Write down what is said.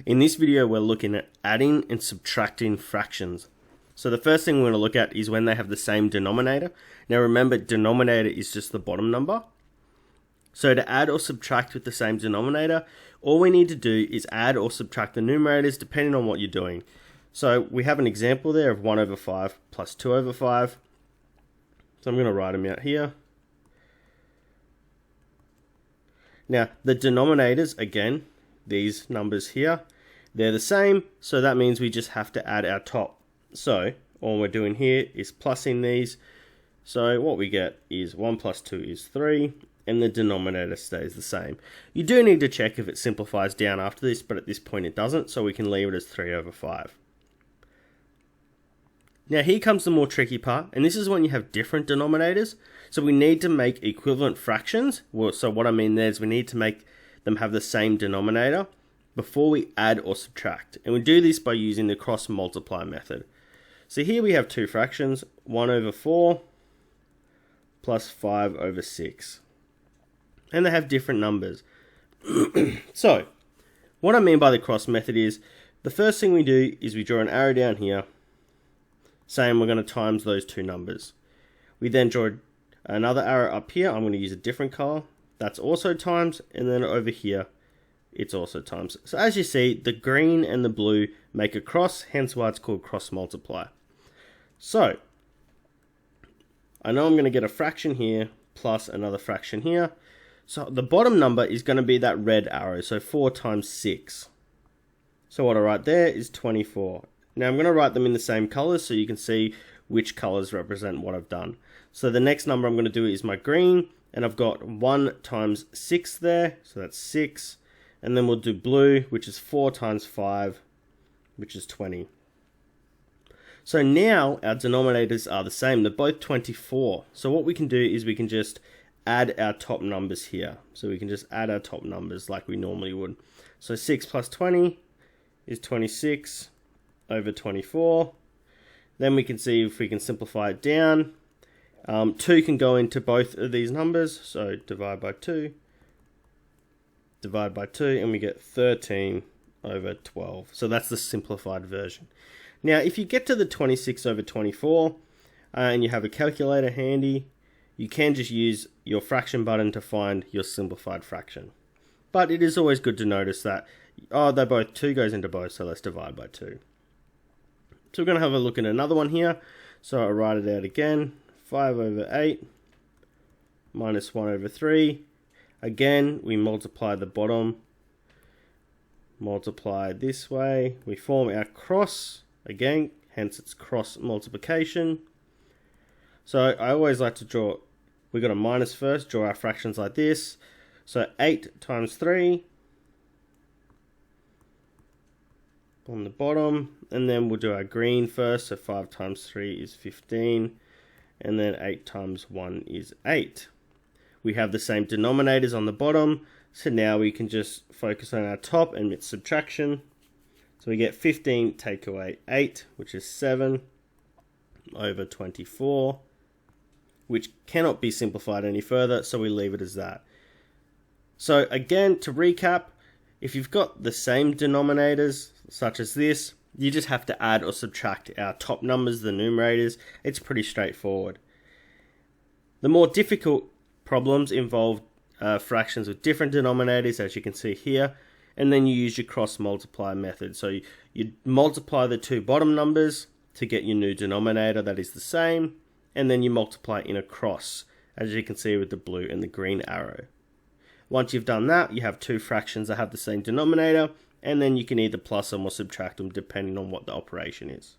In this video, we're looking at adding and subtracting fractions. So the first thing we're going to look at is when they have the same denominator. Now remember, denominator is just the bottom number. So to add or subtract with the same denominator, all we need to do is add or subtract the numerators depending on what you're doing. So we have an example there of 1 over 5 plus 2 over 5. So I'm going to write them out here. Now the denominators, again, these numbers here, they're the same, so that means we just have to add our top. So all we're doing here is plussing these. So what we get is 1 plus 2 is 3, and the denominator stays the same. You do need to check if it simplifies down after this, but at this point it doesn't, so we can leave it as 3 over 5. Now here comes the more tricky part, and this is when you have different denominators. So we need to make equivalent fractions. So what I mean there is we need to make them have the same denominator before we add or subtract. And we do this by using the cross multiply method. So here we have two fractions, 1 over 4 plus 5 over 6. And they have different numbers. So what I mean by the cross method is, the first thing we do is we draw an arrow down here saying we're going to times those two numbers. We then draw another arrow up here. I'm going to use a different color. That's also times, and then over here it's also times. So as you see, the green and the blue make a cross, hence why it's called cross multiply. So I know I'm going to get a fraction here plus another fraction here. So the bottom number is going to be that red arrow, so 4 times 6. So what I write there is 24. Now I'm going to write them in the same colors so you can see which colors represent what I've done. So the next number I'm going to do is my green, and I've got 1 times 6 there, so that's 6. And then we'll do blue, which is 4 times 5, which is 20. So now our denominators are the same, they're both 24. So what we can do is we can just add our top numbers here. So we can just add our top numbers like we normally would. So 6 plus 20 is 26 over 24. Then we can see if we can simplify it down. 2 can go into both of these numbers, so divide by 2, and we get 13 over 12. So that's the simplified version. Now, if you get to the 26 over 24, and you have a calculator handy, you can just use your fraction button to find your simplified fraction. But it is always good to notice that, they both, 2 goes into both, so let's divide by 2. So we're going to have a look at another one here. So I'll write it out again. 5 over 8 minus 1 over 3. Again, we multiply the bottom. Multiply this way. We form our cross. Again, hence it's cross multiplication. So I always like to draw, we got a minus first, draw our fractions like this. So 8 times 3 on the bottom, and then we'll do our green first. So 5 times 3 is 15, and then 8 times 1 is 8. We have the same denominators on the bottom, so now we can just focus on our top and with subtraction. So we get 15 take away 8, which is 7 over 24, which cannot be simplified any further, so we leave it as that. So again, to recap, if you've got the same denominators, such as this, you just have to add or subtract our top numbers, the numerators. It's pretty straightforward. The more difficult problems involve fractions with different denominators, as you can see here, and then you use your cross multiply method. So you multiply the two bottom numbers to get your new denominator that is the same, and then you multiply in a cross, as you can see with the blue and the green arrow. Once you've done that, you have two fractions that have the same denominator, and then you can either plus them or subtract them depending on what the operation is.